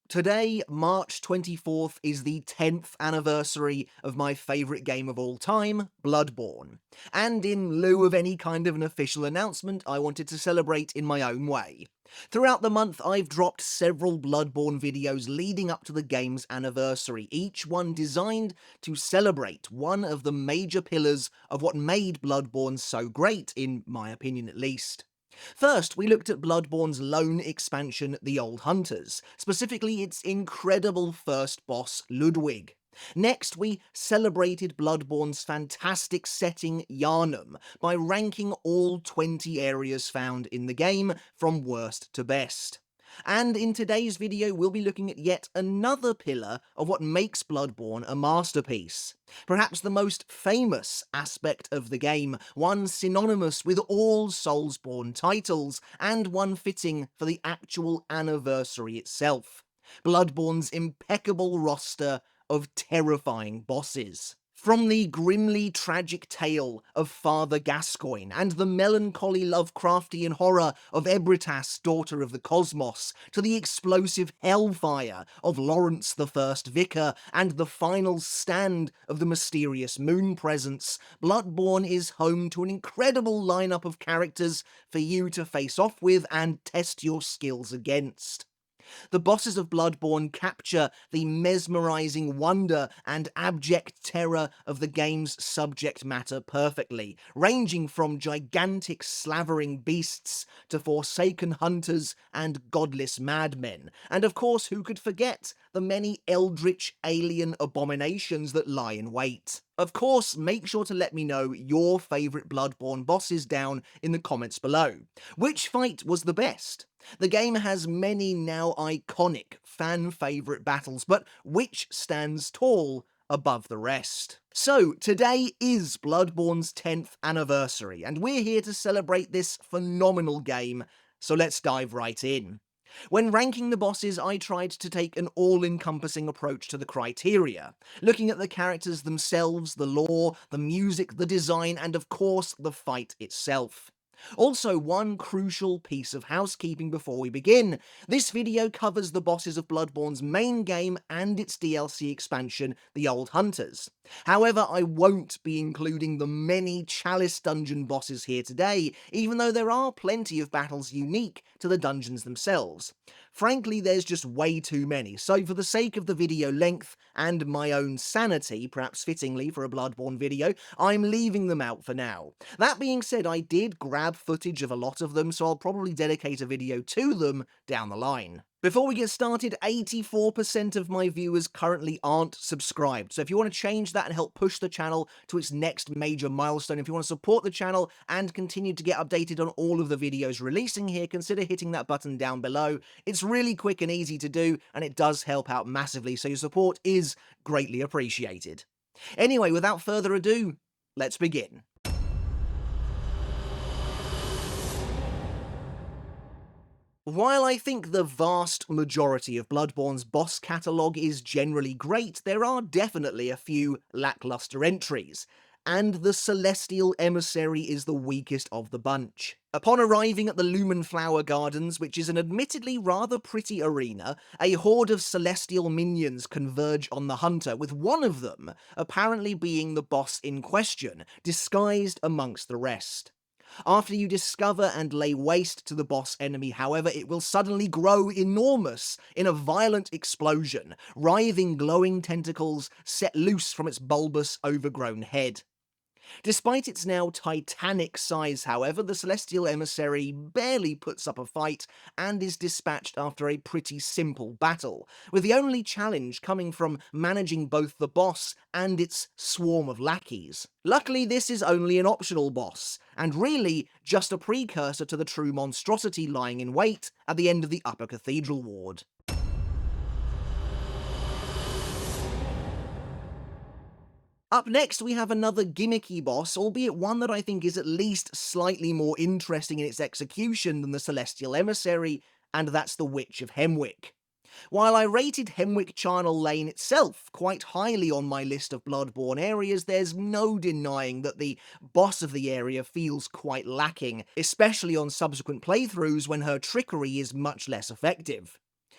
Today, March 24th, is the 10th anniversary of my favourite game of all time, Bloodborne. And in lieu of any kind of an official announcement, I wanted to celebrate in my own way. Throughout the month, I've dropped several Bloodborne videos leading up to the game's anniversary, each one designed to celebrate one of the major pillars of what made Bloodborne so great, in my opinion at least. First, we looked at Bloodborne's lone expansion, The Old Hunters, specifically its incredible first boss, Ludwig. Next, we celebrated Bloodborne's fantastic setting, Yharnam, by ranking all 20 areas found in the game, from worst to best. And in today's video, we'll be looking at yet another pillar of what makes Bloodborne a masterpiece. Perhaps the most famous aspect of the game, one synonymous with all Soulsborne titles, and one fitting for the actual anniversary itself. Bloodborne's impeccable roster of terrifying bosses. From the grimly tragic tale of Father Gascoigne and the melancholy Lovecraftian horror of Ebritas, Daughter of the Cosmos, to the explosive hellfire of Lawrence the First Vicar and the final stand of the mysterious Moon Presence, Bloodborne is home to an incredible lineup of characters for you to face off with and test your skills against. The bosses of Bloodborne capture the mesmerizing wonder and abject terror of the game's subject matter perfectly, ranging from gigantic slavering beasts to forsaken hunters and godless madmen. And of course, who could forget the many eldritch alien abominations that lie in wait? Of course, make sure to let me know your favourite Bloodborne bosses down in the comments below. Which fight was the best? The game has many now iconic fan favourite battles, but which stands tall above the rest? So, today is Bloodborne's 10th anniversary, and we're here to celebrate this phenomenal game, so let's dive right in. When ranking the bosses, I tried to take an all-encompassing approach to the criteria, looking at the characters themselves, the lore, the music, the design, and of course, the fight itself. Also, one crucial piece of housekeeping before we begin. This video covers the bosses of Bloodborne's main game and its DLC expansion, The Old Hunters. However, I won't be including the many Chalice Dungeon bosses here today, even though there are plenty of battles unique to the dungeons themselves. Frankly, there's just way too many, so for the sake of the video length and my own sanity, perhaps fittingly for a Bloodborne video, I'm leaving them out for now. That being said, I did grab footage of a lot of them, so I'll probably dedicate a video to them down the line. Before we get started, 84% of my viewers currently aren't subscribed, so if you want to change that and help push the channel to its next major milestone, if you want to support the channel and continue to get updated on all of the videos releasing here, consider hitting that button down below. It's really quick and easy to do, and it does help out massively, so your support is greatly appreciated. Anyway, without further ado, let's begin. While I think the vast majority of Bloodborne's boss catalogue is generally great, there are definitely a few lackluster entries, and the Celestial Emissary is the weakest of the bunch. Upon arriving at the Lumenflower Gardens, which is an admittedly rather pretty arena, a horde of celestial minions converge on the hunter, with one of them apparently being the boss in question, disguised amongst the rest. After you discover and lay waste to the boss enemy, however, it will suddenly grow enormous in a violent explosion, writhing glowing tentacles set loose from its bulbous, overgrown head. Despite its now titanic size, however, the Celestial Emissary barely puts up a fight and is dispatched after a pretty simple battle, with the only challenge coming from managing both the boss and its swarm of lackeys. Luckily, this is only an optional boss, and really just a precursor to the true monstrosity lying in wait at the end of the Upper Cathedral Ward. Up next, we have another gimmicky boss, albeit one that I think is at least slightly more interesting in its execution than the Celestial Emissary, and that's the Witch of Hemwick. While I rated Hemwick Charnel Lane itself quite highly on my list of Bloodborne areas, there's no denying that the boss of the area feels quite lacking, especially on subsequent playthroughs when her trickery is much less effective.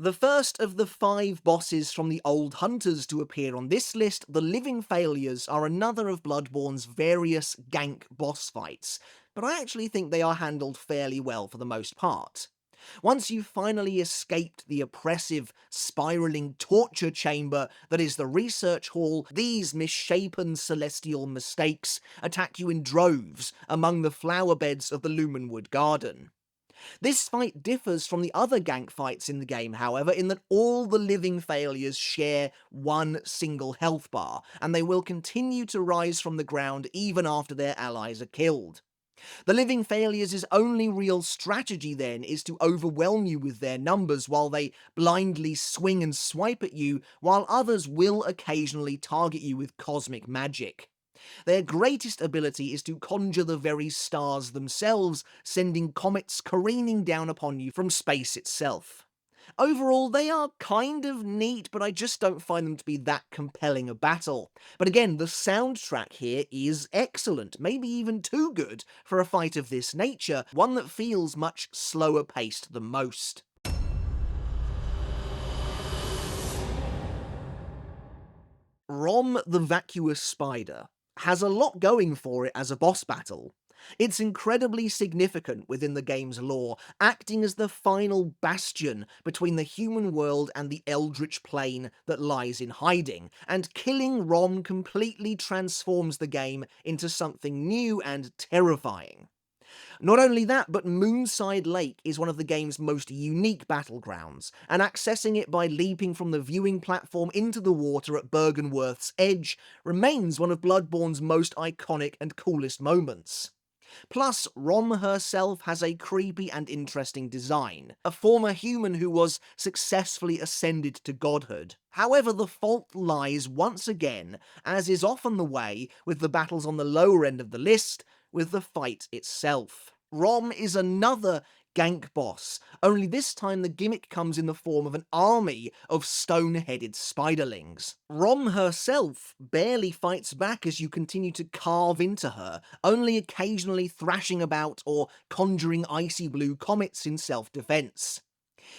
The first of the 5 bosses from the Old Hunters to appear on this list, the Living Failures, are another of Bloodborne's various gank boss fights, but I actually think they are handled fairly well for the most part. Once you've finally escaped the oppressive, spiralling torture chamber that is the research hall, these misshapen celestial mistakes attack you in droves among the flower beds of the Lumenwood Garden. This fight differs from the other gank fights in the game, however, in that all the living failures share one single health bar, and they will continue to rise from the ground even after their allies are killed. The living failures' only real strategy then is to overwhelm you with their numbers while they blindly swing and swipe at you, while others will occasionally target you with cosmic magic. Their greatest ability is to conjure the very stars themselves, sending comets careening down upon you from space itself. Overall, they are kind of neat, but I just don't find them to be that compelling a battle. But again, the soundtrack here is excellent, maybe even too good for a fight of this nature, one that feels much slower paced than most. Rom the Vacuous Spider has a lot going for it as a boss battle. It's incredibly significant within the game's lore, acting as the final bastion between the human world and the eldritch plane that lies in hiding, and killing Rom completely transforms the game into something new and terrifying. Not only that, but Moonside Lake is one of the game's most unique battlegrounds, and accessing it by leaping from the viewing platform into the water at Bergenworth's edge remains one of Bloodborne's most iconic and coolest moments. Plus, Rom herself has a creepy and interesting design, a former human who was successfully ascended to godhood. However, the fault lies once again, as is often the way with the battles on the lower end of the list, with the fight itself. Rom is another gank boss, only this time the gimmick comes in the form of an army of stone-headed spiderlings. Rom herself barely fights back as you continue to carve into her, only occasionally thrashing about or conjuring icy blue comets in self-defense.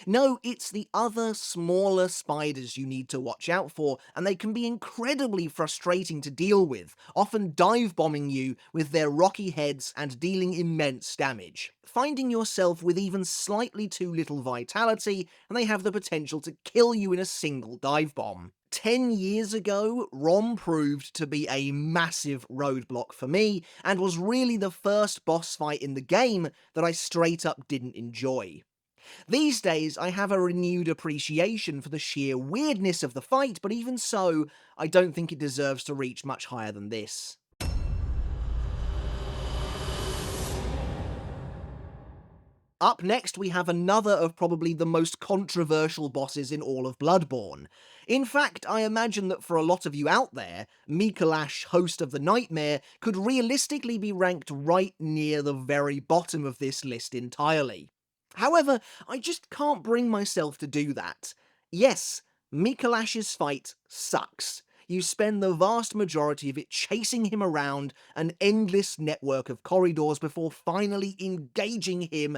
No, it's the other, smaller spiders you need to watch out for, and they can be incredibly frustrating to deal with, often dive-bombing you with their rocky heads and dealing immense damage. Finding yourself with even slightly too little vitality, and they have the potential to kill you in a single dive bomb. 10 years ago, Rom proved to be a massive roadblock for me, and was really the first boss fight in the game that I straight up didn't enjoy. These days, I have a renewed appreciation for the sheer weirdness of the fight, but even so, I don't think it deserves to reach much higher than this. Up next, we have another of probably the most controversial bosses in all of Bloodborne. In fact, I imagine that for a lot of you out there, Mikolash, host of the Nightmare, could realistically be ranked right near the very bottom of this list entirely. However, I just can't bring myself to do that. Yes, Mikolash's fight sucks. You spend the vast majority of it chasing him around an endless network of corridors before finally engaging him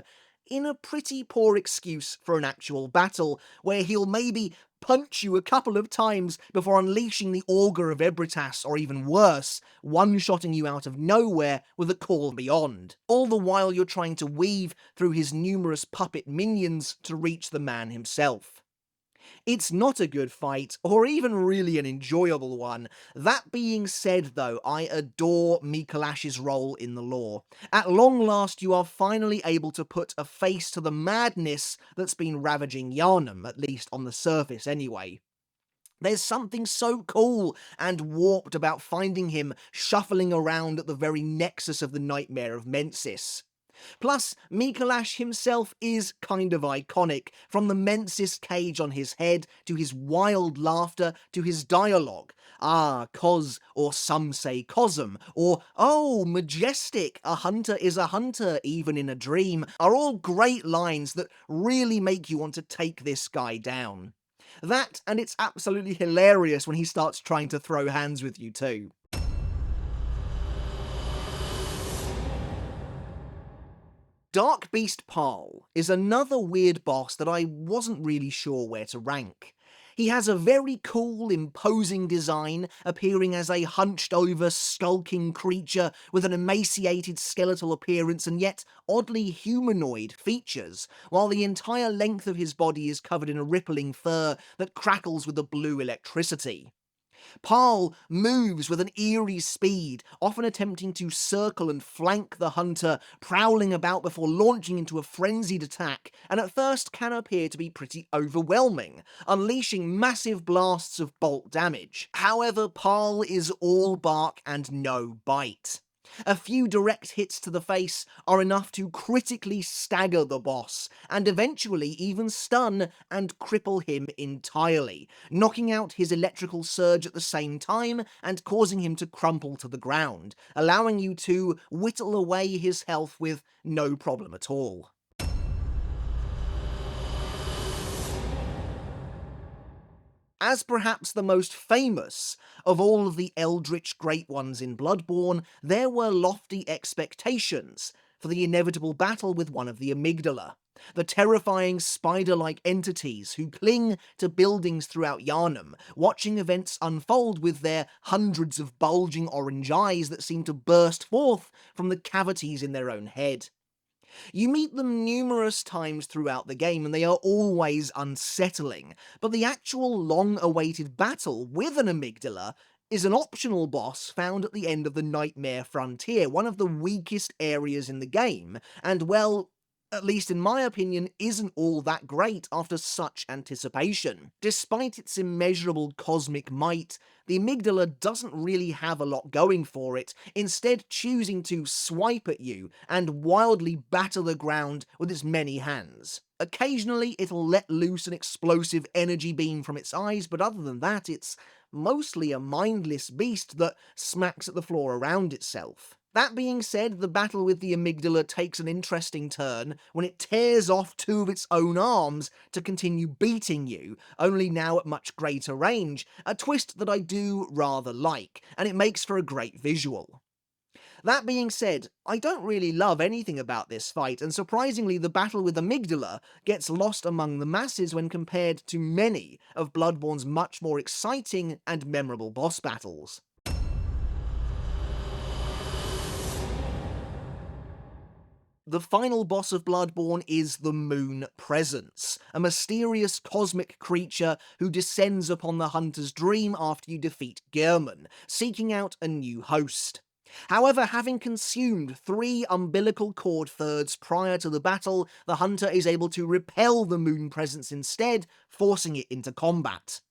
in a pretty poor excuse for an actual battle, where he'll maybe punch you a couple of times before unleashing the Augur of Ebritas, or even worse, one-shotting you out of nowhere with a call beyond. All the while you're trying to weave through his numerous puppet minions to reach the man himself. It's not a good fight, or even really an enjoyable one. That being said though, I adore Mikolash's role in the lore. At long last, you are finally able to put a face to the madness that's been ravaging Yharnam, at least on the surface anyway. There's something so cool and warped about finding him shuffling around at the very nexus of the nightmare of Mensis. Plus, Mikolash himself is kind of iconic, from the Mensis cage on his head, to his wild laughter, to his dialogue. Ah, Cos, or some say Cosm, or oh, majestic, a hunter is a hunter, even in a dream, are all great lines that really make you want to take this guy down. That, and it's absolutely hilarious when he starts trying to throw hands with you too. Dark Beast Parl is another weird boss that I wasn't really sure where to rank. He has a very cool, imposing design, appearing as a hunched-over, skulking creature with an emaciated skeletal appearance and yet oddly humanoid features, while the entire length of his body is covered in a rippling fur that crackles with a blue electricity. Parl moves with an eerie speed, often attempting to circle and flank the hunter, prowling about before launching into a frenzied attack, and at first can appear to be pretty overwhelming, unleashing massive blasts of bolt damage. However, Parl is all bark and no bite. A few direct hits to the face are enough to critically stagger the boss, and eventually even stun and cripple him entirely, knocking out his electrical surge at the same time and causing him to crumple to the ground, allowing you to whittle away his health with no problem at all. As perhaps the most famous of all of the eldritch great ones in Bloodborne, there were lofty expectations for the inevitable battle with one of the amygdala, the terrifying spider-like entities who cling to buildings throughout Yharnam, watching events unfold with their hundreds of bulging orange eyes that seem to burst forth from the cavities in their own head. You meet them numerous times throughout the game and they are always unsettling, but the actual long-awaited battle with an amygdala is an optional boss found at the end of the Nightmare Frontier, one of the weakest areas in the game, and well, at least in my opinion, isn't all that great after such anticipation. Despite its immeasurable cosmic might, the amygdala doesn't really have a lot going for it, instead choosing to swipe at you and wildly batter the ground with its many hands. Occasionally it'll let loose an explosive energy beam from its eyes, but other than that it's mostly a mindless beast that smacks at the floor around itself. That being said, the battle with the amygdala takes an interesting turn when it tears off two of its own arms to continue beating you, only now at much greater range, a twist that I do rather like, and it makes for a great visual. That being said, I don't really love anything about this fight, and surprisingly the battle with amygdala gets lost among the masses when compared to many of Bloodborne's much more exciting and memorable boss battles. The final boss of Bloodborne is the Moon Presence, a mysterious cosmic creature who descends upon the hunter's dream after you defeat Gehrman, seeking out a new host. However, having consumed 3 umbilical cord thirds prior to the battle, the hunter is able to repel the Moon Presence instead, forcing it into combat.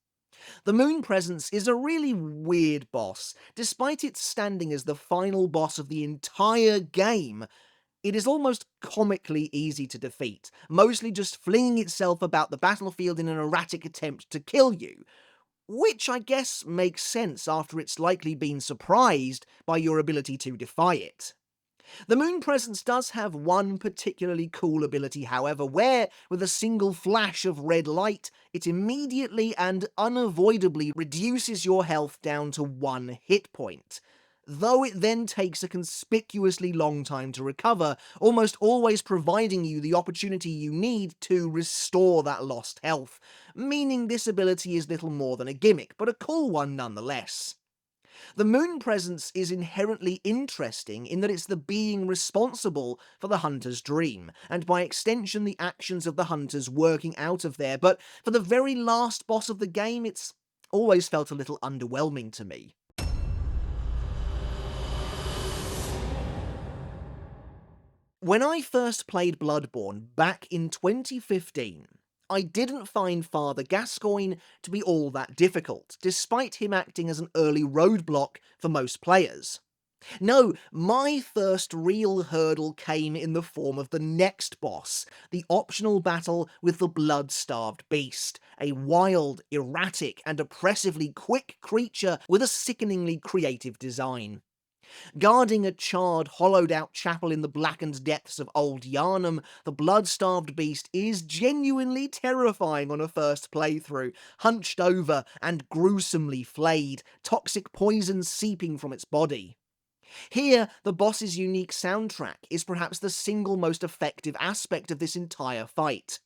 The Moon Presence is a really weird boss. Despite its standing as the final boss of the entire game, it is almost comically easy to defeat, mostly just flinging itself about the battlefield in an erratic attempt to kill you, which I guess makes sense after it's likely been surprised by your ability to defy it. The Moon Presence does have one particularly cool ability, however, where, with a single flash of red light, it immediately and unavoidably reduces your health down to 1 hit point, though it then takes a conspicuously long time to recover, almost always providing you the opportunity you need to restore that lost health, meaning this ability is little more than a gimmick, but a cool one nonetheless. The Moon Presence is inherently interesting in that it's the being responsible for the hunter's dream, and by extension the actions of the hunters working out of there, but for the very last boss of the game it's always felt a little underwhelming to me. When I first played Bloodborne back in 2015, I didn't find Father Gascoigne to be all that difficult, despite him acting as an early roadblock for most players. No, my first real hurdle came in the form of the next boss, the optional battle with the blood-starved beast, a wild, erratic, and oppressively quick creature with a sickeningly creative design. Guarding a charred, hollowed-out chapel in the blackened depths of Old Yharnam, the blood-starved beast is genuinely terrifying on a first playthrough, hunched over and gruesomely flayed, toxic poison seeping from its body. Here, the boss's unique soundtrack is perhaps the single most effective aspect of this entire fight.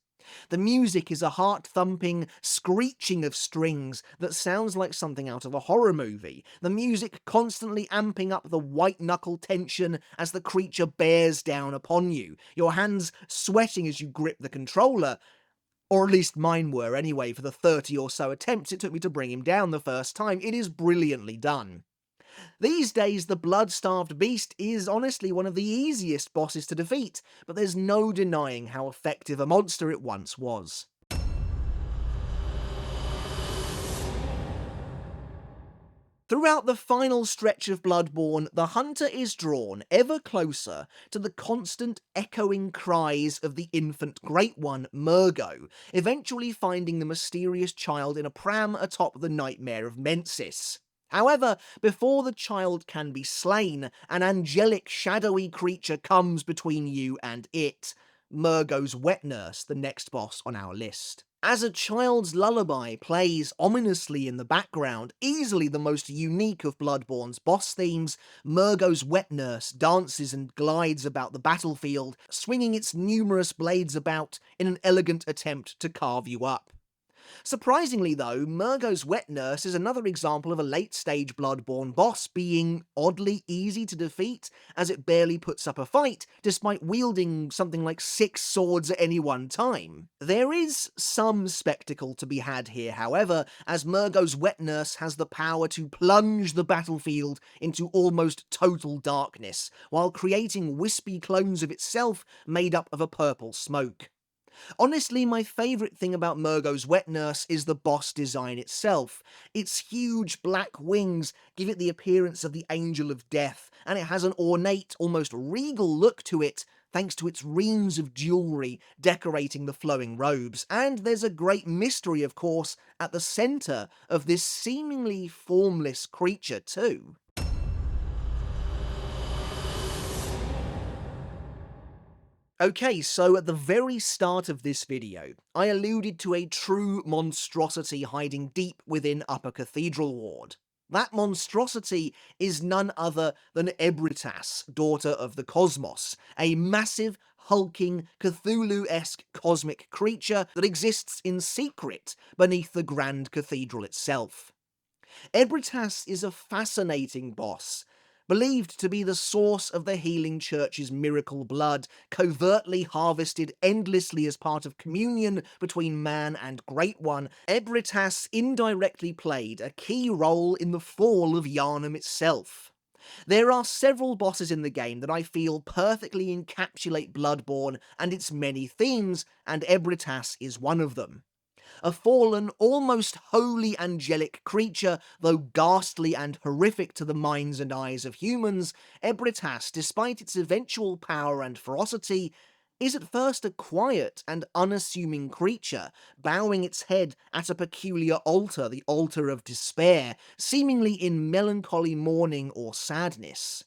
The music is a heart-thumping screeching of strings that sounds like something out of a horror movie, the music constantly amping up the white-knuckle tension as the creature bears down upon you, your hands sweating as you grip the controller, or at least mine were anyway for the 30 or so attempts it took me to bring him down the first time. It is brilliantly done. These days, the blood-starved beast is honestly one of the easiest bosses to defeat, but there's no denying how effective a monster it once was. Throughout the final stretch of Bloodborne, the hunter is drawn ever closer to the constant echoing cries of the infant Great One, Murgo, eventually finding the mysterious child in a pram atop the Nightmare of Mensis. However, before the child can be slain, an angelic, shadowy creature comes between you and it. Murgo's wet nurse, the next boss on our list. As a child's lullaby plays ominously in the background, easily the most unique of Bloodborne's boss themes, Murgo's wet nurse dances and glides about the battlefield, swinging its numerous blades about in an elegant attempt to carve you up. Surprisingly though, Murgo's wet nurse is another example of a late-stage Bloodborne boss being oddly easy to defeat, as it barely puts up a fight, despite wielding something like 6 swords at any one time. There is some spectacle to be had here, however, as Murgo's wet nurse has the power to plunge the battlefield into almost total darkness, while creating wispy clones of itself made up of a purple smoke. Honestly, my favourite thing about Murgo's wet nurse is the boss design itself. Its huge black wings give it the appearance of the Angel of Death, and it has an ornate, almost regal look to it, thanks to its reams of jewellery decorating the flowing robes. And there's a great mystery, of course, at the centre of this seemingly formless creature too. Okay, so at the very start of this video, I alluded to a true monstrosity hiding deep within Upper Cathedral Ward. That monstrosity is none other than Ebritas, daughter of the Cosmos, a massive, hulking, Cthulhu-esque cosmic creature that exists in secret beneath the Grand Cathedral itself. Ebritas is a fascinating boss, believed to be the source of the Healing Church's miracle blood, covertly harvested endlessly as part of communion between man and Great One. Ebritas indirectly played a key role in the fall of Yharnam itself. There are several bosses in the game that I feel perfectly encapsulate Bloodborne and its many themes, and Ebritas is one of them. A fallen, almost wholly angelic creature, though ghastly and horrific to the minds and eyes of humans, Ebritas, despite its eventual power and ferocity, is at first a quiet and unassuming creature, bowing its head at a peculiar altar, the altar of despair, seemingly in melancholy mourning or sadness.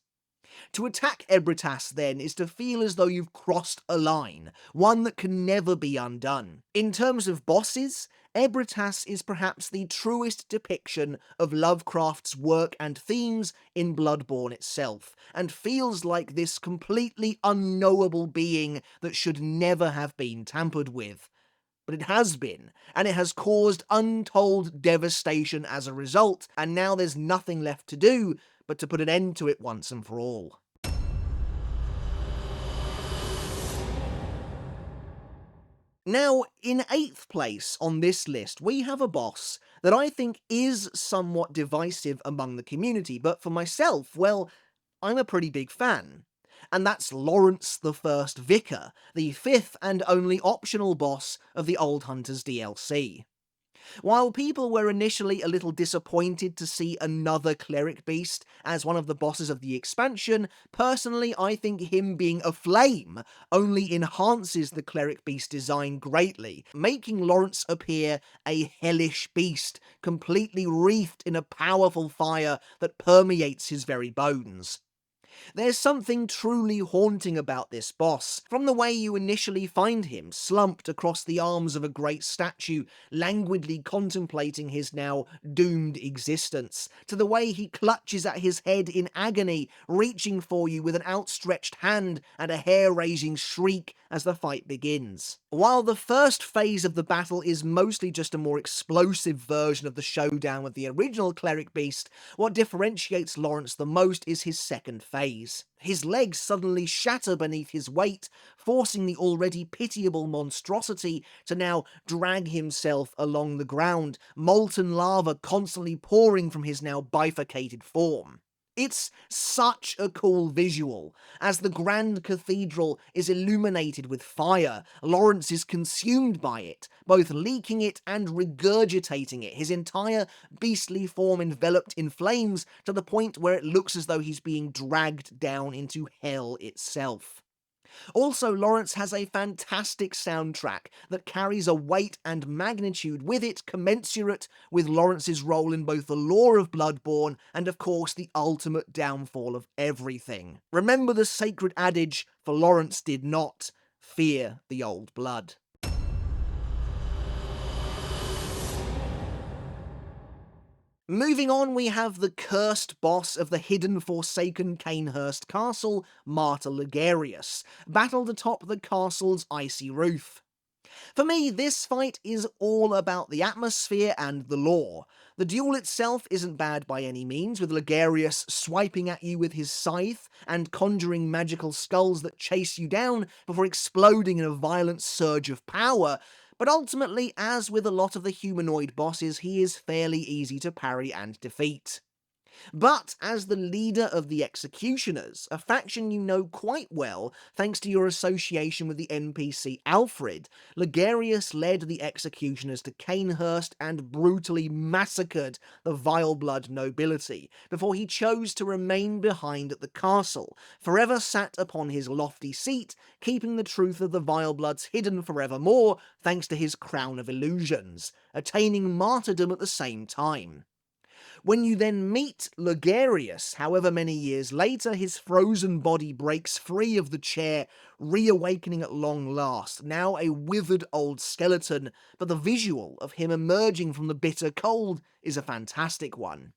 To attack Ebritas, then, is to feel as though you've crossed a line, one that can never be undone. In terms of bosses, Ebritas is perhaps the truest depiction of Lovecraft's work and themes in Bloodborne itself, and feels like this completely unknowable being that should never have been tampered with. But it has been, and it has caused untold devastation as a result, and now there's nothing left to do but to put an end to it once and for all. Now, in 8th place on this list, we have a boss that I think is somewhat divisive among the community, but for myself, well, I'm a pretty big fan. And that's Lawrence the First Vicar, the 5th and only optional boss of the Old Hunters DLC. While people were initially a little disappointed to see another cleric beast as one of the bosses of the expansion, personally I think him being a flame only enhances the cleric beast design greatly, making Lawrence appear a hellish beast, completely wreathed in a powerful fire that permeates his very bones. There's something truly haunting about this boss, from the way you initially find him slumped across the arms of a great statue, languidly contemplating his now doomed existence, to the way he clutches at his head in agony, reaching for you with an outstretched hand and a hair-raising shriek as the fight begins. While the first phase of the battle is mostly just a more explosive version of the showdown with the original cleric beast, what differentiates Lawrence the most is his second phase. His legs suddenly shatter beneath his weight, forcing the already pitiable monstrosity to now drag himself along the ground, molten lava constantly pouring from his now bifurcated form. It's such a cool visual. As the Grand Cathedral is illuminated with fire, Lawrence is consumed by it, both leaking it and regurgitating it, his entire beastly form enveloped in flames to the point where it looks as though he's being dragged down into hell itself. Also, Lawrence has a fantastic soundtrack that carries a weight and magnitude with it commensurate with Lawrence's role in both the lore of Bloodborne and, of course, the ultimate downfall of everything. Remember the sacred adage, for Lawrence did not fear the old blood. Moving on, we have the cursed boss of the hidden Forsaken Canehurst Castle, Martyr Ligarius, battled atop the castle's icy roof. For me, this fight is all about the atmosphere and the lore. The duel itself isn't bad by any means, with Ligarius swiping at you with his scythe and conjuring magical skulls that chase you down before exploding in a violent surge of power, but ultimately, as with a lot of the humanoid bosses, he is fairly easy to parry and defeat. But as the leader of the Executioners, a faction you know quite well thanks to your association with the NPC Alfred, Ligarius led the Executioners to Canehurst and brutally massacred the Vileblood nobility, before he chose to remain behind at the castle, forever sat upon his lofty seat, keeping the truth of the Vilebloods hidden forevermore thanks to his crown of illusions, attaining martyrdom at the same time. When you then meet Ligarius, however many years later, his frozen body breaks free of the chair, reawakening at long last, now a withered old skeleton, but the visual of him emerging from the bitter cold is a fantastic one.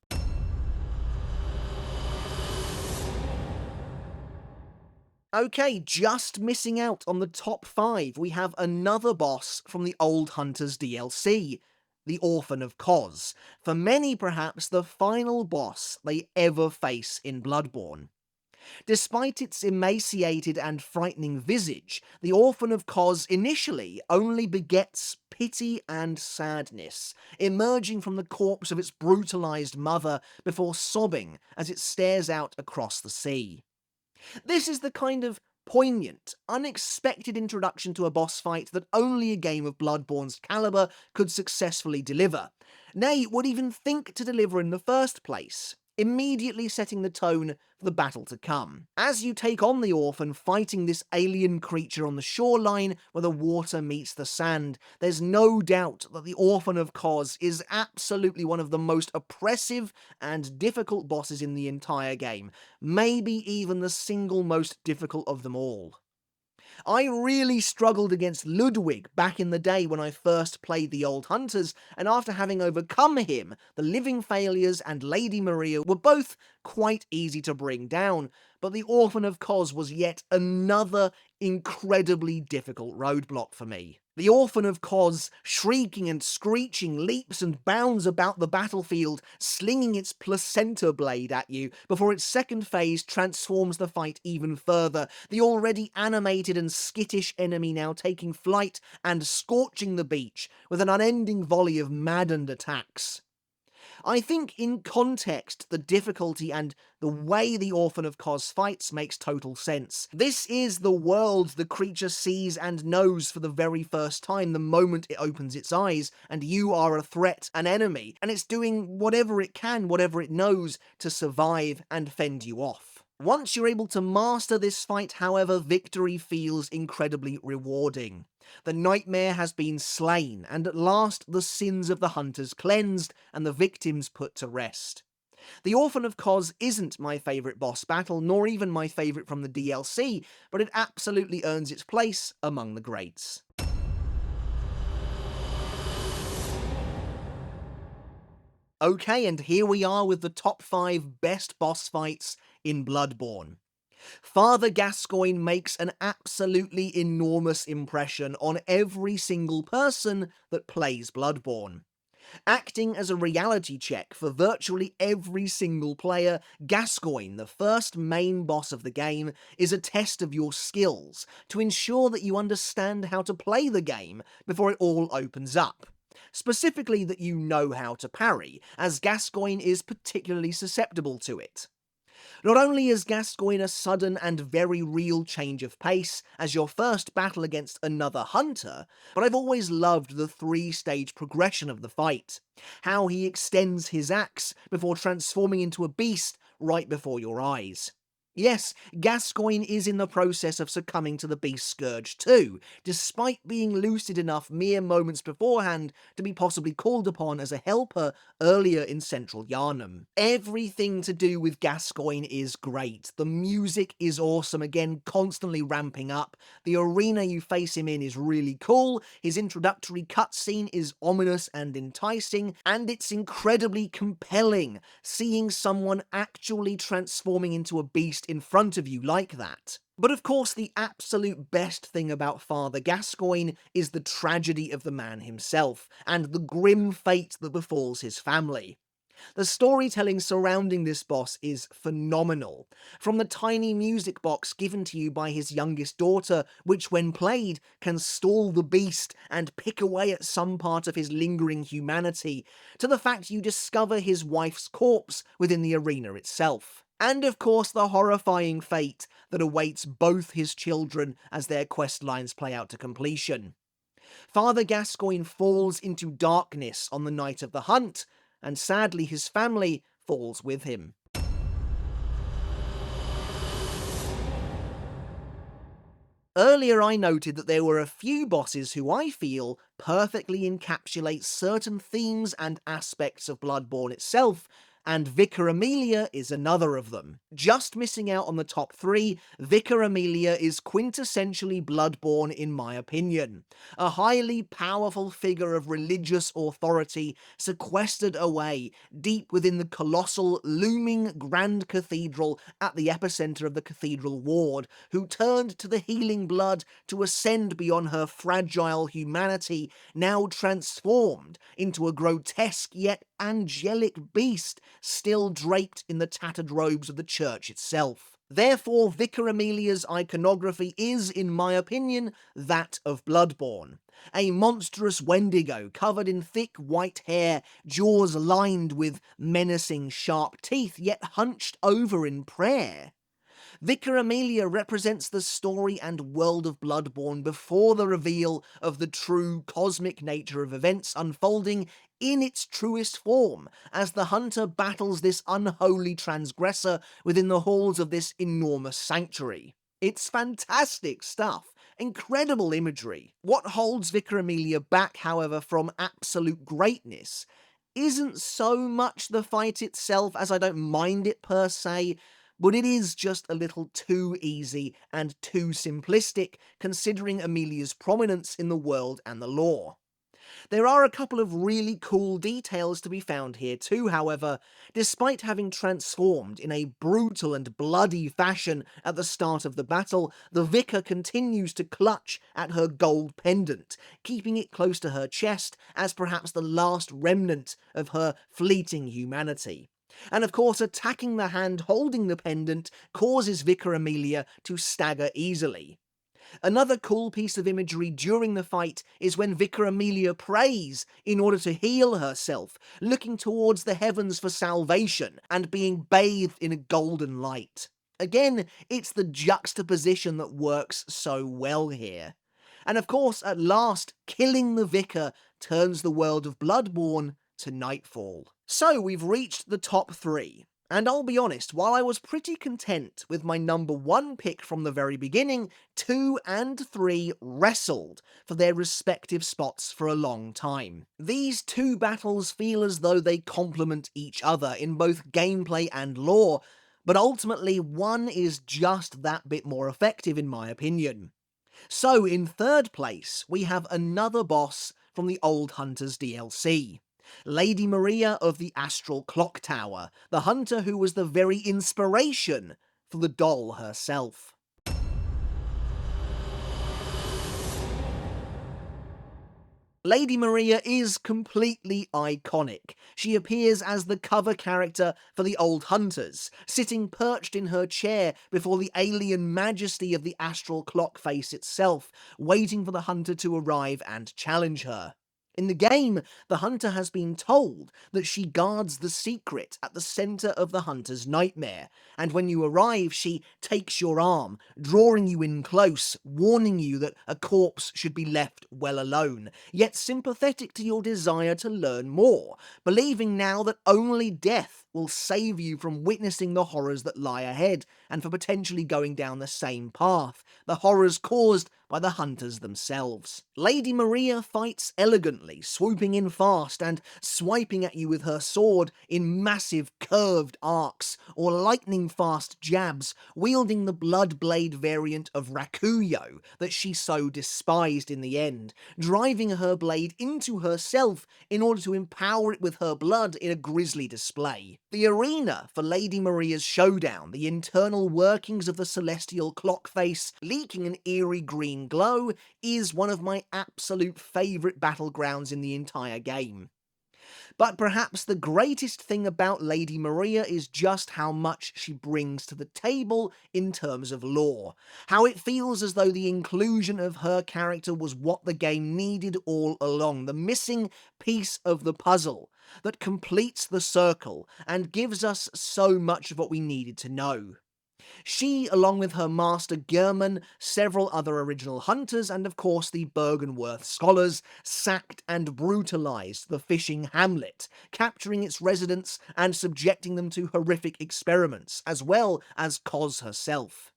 Okay, just missing out on the top 5, we have another boss from the Old Hunters DLC, the Orphan of Kos, for many perhaps the final boss they ever face in Bloodborne. Despite its emaciated and frightening visage, the Orphan of Kos initially only begets pity and sadness, emerging from the corpse of its brutalized mother before sobbing as it stares out across the sea. This is the kind of poignant, unexpected introduction to a boss fight that only a game of Bloodborne's caliber could successfully deliver. Nay, would even think to deliver in the first place, immediately setting the tone for the battle to come. As you take on the Orphan fighting this alien creature on the shoreline where the water meets the sand, there's no doubt that the Orphan of Kos is absolutely one of the most oppressive and difficult bosses in the entire game, maybe even the single most difficult of them all. I really struggled against Ludwig back in the day when I first played the Old Hunters, and after having overcome him, the Living Failures and Lady Maria were both quite easy to bring down, but the Orphan of Kos was yet another incredibly difficult roadblock for me. The Orphan of Kos, shrieking and screeching, leaps and bounds about the battlefield, slinging its placenta blade at you, before its second phase transforms the fight even further, the already animated and skittish enemy now taking flight and scorching the beach with an unending volley of maddened attacks. I think in context, the difficulty and the way the Orphan of Kos fights makes total sense. This is the world the creature sees and knows for the very first time the moment it opens its eyes, and you are a threat, an enemy, and it's doing whatever it can, whatever it knows, to survive and fend you off. Once you're able to master this fight, however, victory feels incredibly rewarding. The nightmare has been slain, and at last the sins of the hunters cleansed, and the victims put to rest. The Orphan of Kos isn't my favourite boss battle, nor even my favourite from the DLC, but it absolutely earns its place among the greats. Okay, and here we are with the top 5 best boss fights in Bloodborne. Father Gascoigne makes an absolutely enormous impression on every single person that plays Bloodborne. Acting as a reality check for virtually every single player, Gascoigne, the first main boss of the game, is a test of your skills to ensure that you understand how to play the game before it all opens up. Specifically that you know how to parry, as Gascoigne is particularly susceptible to it. Not only is Gascoigne a sudden and very real change of pace as your first battle against another hunter, but I've always loved the 3-stage progression of the fight. How he extends his axe before transforming into a beast right before your eyes. Yes, Gascoigne is in the process of succumbing to the Beast Scourge too, despite being lucid enough mere moments beforehand to be possibly called upon as a helper earlier in Central Yharnam. Everything to do with Gascoigne is great. The music is awesome, again constantly ramping up. The arena you face him in is really cool, his introductory cutscene is ominous and enticing, and it's incredibly compelling, seeing someone actually transforming into a beast in front of you like that. But of course, the absolute best thing about Father Gascoigne is the tragedy of the man himself, and the grim fate that befalls his family. The storytelling surrounding this boss is phenomenal. From the tiny music box given to you by his youngest daughter, which when played can stall the beast and pick away at some part of his lingering humanity, to the fact you discover his wife's corpse within the arena itself. And of course the horrifying fate that awaits both his children as their quest lines play out to completion. Father Gascoigne falls into darkness on the night of the hunt, and sadly his family falls with him. Earlier I noted that there were a few bosses who I feel perfectly encapsulate certain themes and aspects of Bloodborne itself, and Vicar Amelia is another of them. Just missing out on the top 3, Vicar Amelia is quintessentially Bloodborne in my opinion. A highly powerful figure of religious authority sequestered away deep within the colossal, looming Grand Cathedral at the epicenter of the Cathedral Ward, who turned to the healing blood to ascend beyond her fragile humanity, now transformed into a grotesque yet angelic beast, still draped in the tattered robes of the church itself. Therefore, Vicar Amelia's iconography is, in my opinion, that of Bloodborne. A monstrous Wendigo covered in thick white hair, jaws lined with menacing sharp teeth, yet hunched over in prayer. Vicar Amelia represents the story and world of Bloodborne before the reveal of the true cosmic nature of events unfolding in its truest form, as the hunter battles this unholy transgressor within the halls of this enormous sanctuary. It's fantastic stuff. Incredible imagery. What holds Vicar Amelia back, however, from absolute greatness isn't so much the fight itself, as I don't mind it per se, but it is just a little too easy and too simplistic considering Amelia's prominence in the world and the lore. There are a couple of really cool details to be found here too, however. Despite having transformed in a brutal and bloody fashion at the start of the battle, the Vicar continues to clutch at her gold pendant, keeping it close to her chest as perhaps the last remnant of her fleeting humanity. And of course, attacking the hand holding the pendant causes Vicar Amelia to stagger easily. Another cool piece of imagery during the fight is when Vicar Amelia prays in order to heal herself, looking towards the heavens for salvation and being bathed in a golden light. Again, it's the juxtaposition that works so well here. And of course, at last, killing the Vicar turns the world of Bloodborne to nightfall. So we've reached the top 3. And I'll be honest, while I was pretty content with my number 1 pick from the very beginning, 2 and 3 wrestled for their respective spots for a long time. These two battles feel as though they complement each other in both gameplay and lore, but ultimately one is just that bit more effective in my opinion. So in third place, we have another boss from the Old Hunters DLC. Lady Maria of the Astral Clock Tower, the hunter who was the very inspiration for the doll herself. Lady Maria is completely iconic. She appears as the cover character for the Old Hunters, sitting perched in her chair before the alien majesty of the astral clock face itself, waiting for the hunter to arrive and challenge her. In the game, the hunter has been told that she guards the secret at the center of the hunter's nightmare, and when you arrive, she takes your arm, drawing you in close, warning you that a corpse should be left well alone, yet sympathetic to your desire to learn more, believing now that only death will save you from witnessing the horrors that lie ahead, and for potentially going down the same path, the horrors caused by the hunters themselves. Lady Maria fights elegantly, swooping in fast and swiping at you with her sword in massive curved arcs or lightning fast jabs, wielding the blood blade variant of Rakuyo that she so despised in the end, driving her blade into herself in order to empower it with her blood in a grisly display. The arena for Lady Maria's showdown, the internal workings of the celestial clock face leaking an eerie green glow, is one of my absolute favourite battlegrounds in the entire game. But perhaps the greatest thing about Lady Maria is just how much she brings to the table in terms of lore. How it feels as though the inclusion of her character was what the game needed all along, the missing piece of the puzzle that completes the circle and gives us so much of what we needed to know. She, along with her master Gehrman, several other original hunters, and of course the Bergenworth scholars, sacked and brutalized the fishing hamlet, capturing its residents and subjecting them to horrific experiments, as well as Kos herself.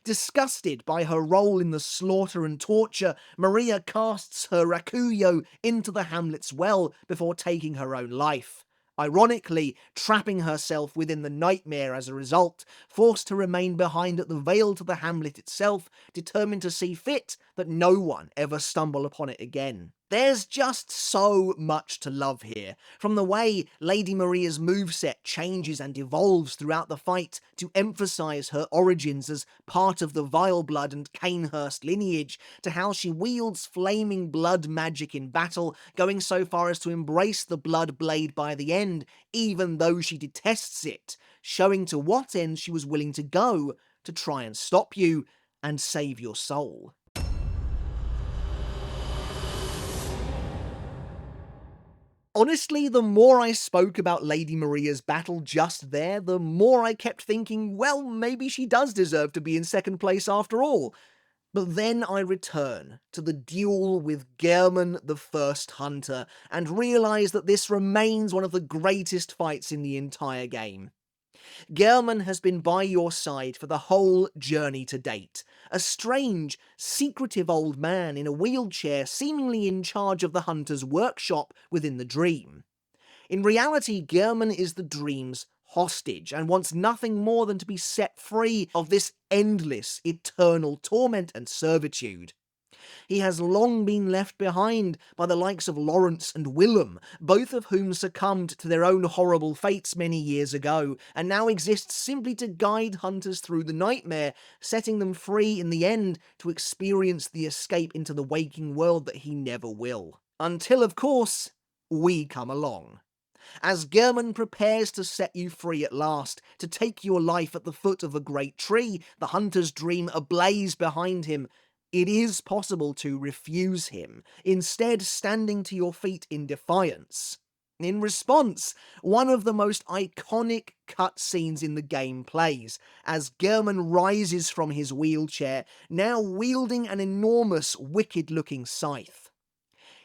Disgusted by her role in the slaughter and torture, Maria casts her Rakuyo into the hamlet's well before taking her own life. Ironically, trapping herself within the nightmare as a result, forced to remain behind at the veil to the hamlet itself, determined to see fit that no one ever stumble upon it again. There's just so much to love here, from the way Lady Maria's moveset changes and evolves throughout the fight to emphasise her origins as part of the Vileblood and Canehurst lineage, to how she wields flaming blood magic in battle, going so far as to embrace the blood blade by the end, even though she detests it, showing to what end she was willing to go to try and stop you and save your soul. Honestly, the more I spoke about Lady Maria's battle just there, the more I kept thinking, well, maybe she does deserve to be in second place after all. But then I return to the duel with Gehrman the First Hunter, and realise that this remains one of the greatest fights in the entire game. Gehrman has been by your side for the whole journey to date. A strange, secretive old man in a wheelchair seemingly in charge of the hunter's workshop within the dream. In reality, Gehrman is the dream's hostage and wants nothing more than to be set free of this endless, eternal torment and servitude. He has long been left behind by the likes of Lawrence and Willem, both of whom succumbed to their own horrible fates many years ago, and now exists simply to guide hunters through the nightmare, setting them free in the end to experience the escape into the waking world that he never will. Until, of course, we come along. As Gehrman prepares to set you free at last, to take your life at the foot of a great tree, the hunter's dream ablaze behind him, it is possible to refuse him, instead standing to your feet in defiance. In response, one of the most iconic cutscenes in the game plays, as Gehrman rises from his wheelchair, now wielding an enormous, wicked-looking scythe.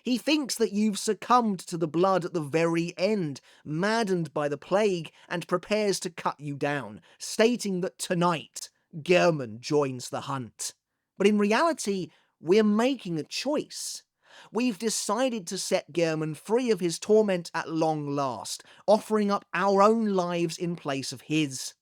He thinks that you've succumbed to the blood at the very end, maddened by the plague, and prepares to cut you down, stating that tonight, Gehrman joins the hunt. But in reality, we're making a choice. We've decided to set Gehrman free of his torment at long last, offering up our own lives in place of his.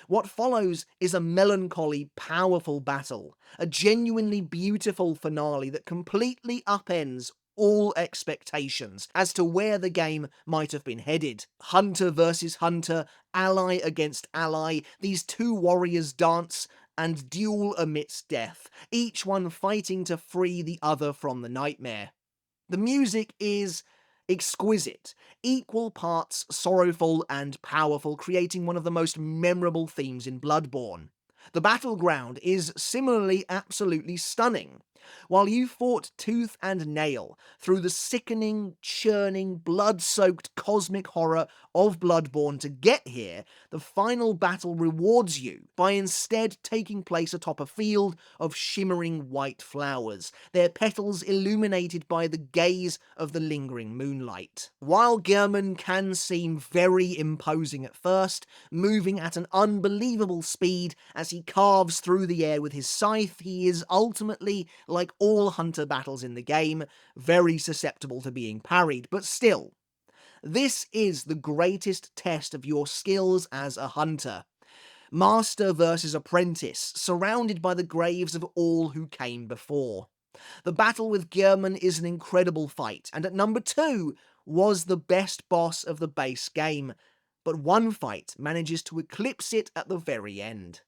What follows is a melancholy, powerful battle, a genuinely beautiful finale that completely upends all expectations as to where the game might have been headed. Hunter versus hunter, ally against ally, these two warriors dance and duel amidst death, each one fighting to free the other from the nightmare. The music is exquisite, equal parts sorrowful and powerful, creating one of the most memorable themes in Bloodborne. The battleground is similarly absolutely stunning. While you fought tooth and nail through the sickening, churning, blood-soaked cosmic horror of Bloodborne to get here, the final battle rewards you by instead taking place atop a field of shimmering white flowers, their petals illuminated by the gaze of the lingering moonlight. While Gehrman can seem very imposing at first, moving at an unbelievable speed as he carves through the air with his scythe, he is ultimately, like all hunter battles in the game, very susceptible to being parried, but still, this is the greatest test of your skills as a hunter. Master versus apprentice, surrounded by the graves of all who came before. The battle with Gehrman is an incredible fight, and at number 2 was the best boss of the base game, but one fight manages to eclipse it at the very end.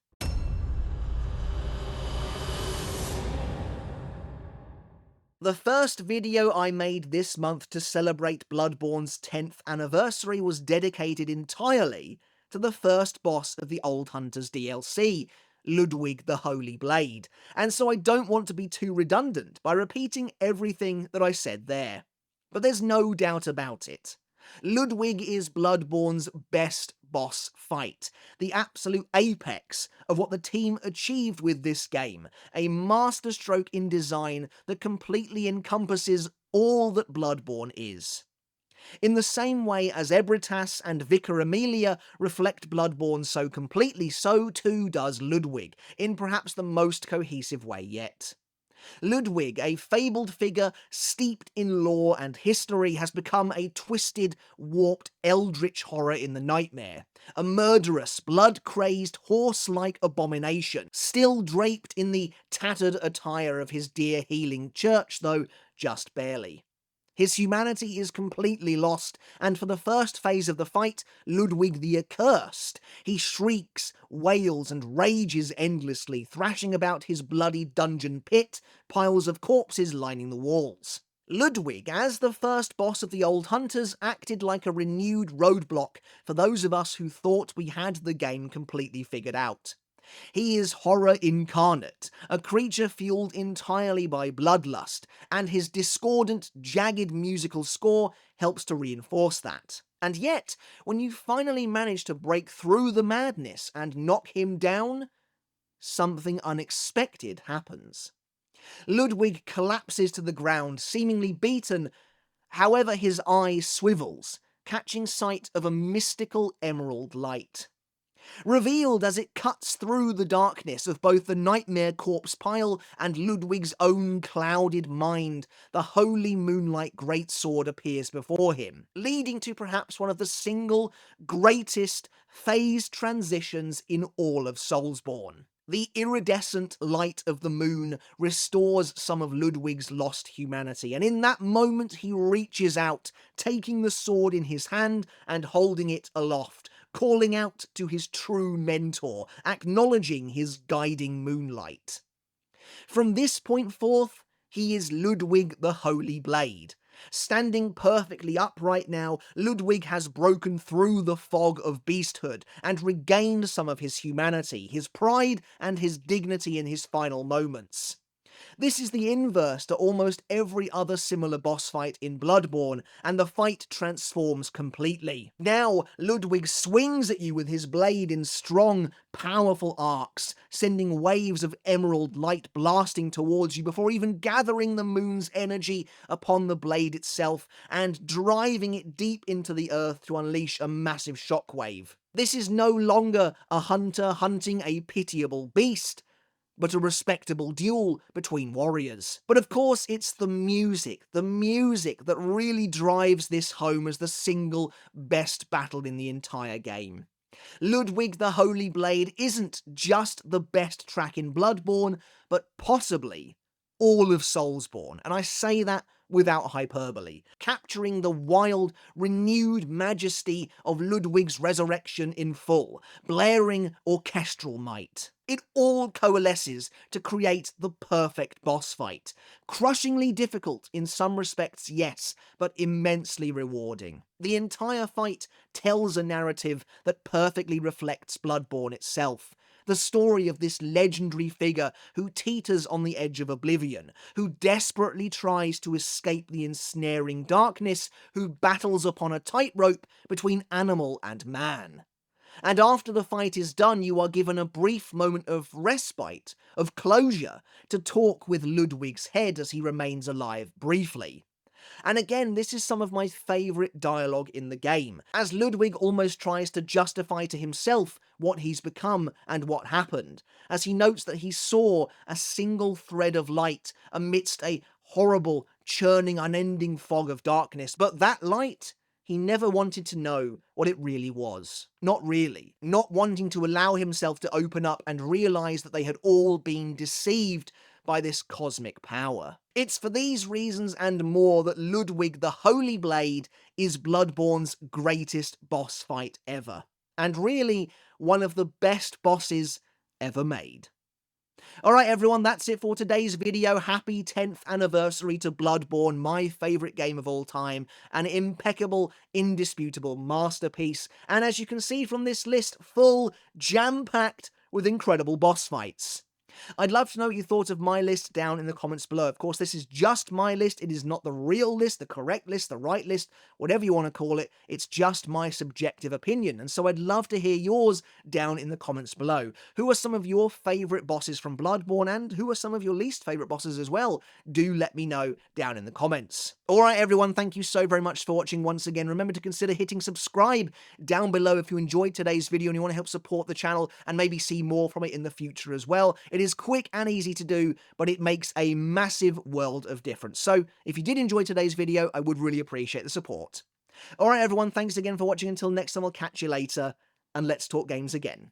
The first video I made this month to celebrate Bloodborne's 10th anniversary was dedicated entirely to the first boss of the Old Hunters DLC, Ludwig the Holy Blade, and so I don't want to be too redundant by repeating everything that I said there. But there's no doubt about it. Ludwig is Bloodborne's best boss fight, the absolute apex of what the team achieved with this game, a masterstroke in design that completely encompasses all that Bloodborne is. In the same way as Ebritas and Vicar Amelia reflect Bloodborne so completely, so too does Ludwig, in perhaps the most cohesive way yet. Ludwig, a fabled figure steeped in lore and history, has become a twisted, warped, eldritch horror in the nightmare. A murderous, blood-crazed, horse-like abomination, still draped in the tattered attire of his dear healing church, though just barely. His humanity is completely lost, and for the first phase of the fight, Ludwig the Accursed, he shrieks, wails, and rages endlessly, thrashing about his bloody dungeon pit, piles of corpses lining the walls. Ludwig, as the first boss of the Old Hunters, acted like a renewed roadblock for those of us who thought we had the game completely figured out. He is horror incarnate, a creature fueled entirely by bloodlust, and his discordant, jagged musical score helps to reinforce that. And yet, when you finally manage to break through the madness and knock him down, something unexpected happens. Ludwig collapses to the ground, seemingly beaten. However, his eye swivels, catching sight of a mystical emerald light. Revealed as it cuts through the darkness of both the nightmare corpse pile and Ludwig's own clouded mind, the holy moonlight greatsword appears before him, leading to perhaps one of the single greatest phase transitions in all of Soulsborne. The iridescent light of the moon restores some of Ludwig's lost humanity, and in that moment he reaches out, taking the sword in his hand and holding it aloft, calling out to his true mentor, acknowledging his guiding moonlight. From this point forth, he is Ludwig the Holy Blade. Standing perfectly upright now, Ludwig has broken through the fog of beasthood and regained some of his humanity, his pride, and his dignity in his final moments. This is the inverse to almost every other similar boss fight in Bloodborne, and the fight transforms completely. Now, Ludwig swings at you with his blade in strong, powerful arcs, sending waves of emerald light blasting towards you before even gathering the moon's energy upon the blade itself and driving it deep into the earth to unleash a massive shockwave. This is no longer a hunter hunting a pitiable beast, but a respectable duel between warriors. But of course, it's the music that really drives this home as the single best battle in the entire game. Ludwig the Holy Blade isn't just the best track in Bloodborne, but possibly all of Soulsborne, and I say that without hyperbole, capturing the wild, renewed majesty of Ludwig's resurrection in full, blaring orchestral might. It all coalesces to create the perfect boss fight. Crushingly difficult in some respects, yes, but immensely rewarding. The entire fight tells a narrative that perfectly reflects Bloodborne itself. The story of this legendary figure who teeters on the edge of oblivion, who desperately tries to escape the ensnaring darkness, who battles upon a tightrope between animal and man. And after the fight is done, you are given a brief moment of respite, of closure, to talk with Ludwig's head as he remains alive briefly. And again, this is some of my favourite dialogue in the game, as Ludwig almost tries to justify to himself what he's become and what happened, as he notes that he saw a single thread of light amidst a horrible, churning, unending fog of darkness, but that light, he never wanted to know what it really was. Not really. Not wanting to allow himself to open up and realise that they had all been deceived by this cosmic power. It's for these reasons and more that Ludwig the Holy Blade is Bloodborne's greatest boss fight ever, and really one of the best bosses ever made. Alright everyone, that's it for today's video. Happy 10th anniversary to Bloodborne, my favourite game of all time. An impeccable, indisputable masterpiece. And as you can see from this list, full, jam-packed with incredible boss fights. I'd love to know what you thought of my list down in the comments below. Of course, this is just my list. It is not the real list, the correct list, the right list, whatever you want to call it. It's just my subjective opinion. And so I'd love to hear yours down in the comments below. Who are some of your favourite bosses from Bloodborne, and who are some of your least favourite bosses as well? Do let me know down in the comments. Alright everyone, thank you so very much for watching once again. Remember to consider hitting subscribe down below if you enjoyed today's video and you want to help support the channel and maybe see more from it in the future as well. It is quick and easy to do, but it makes a massive world of difference. So if you did enjoy today's video, I would really appreciate the support. Alright everyone, thanks again for watching. Until next time, I'll catch you later, and let's talk games again.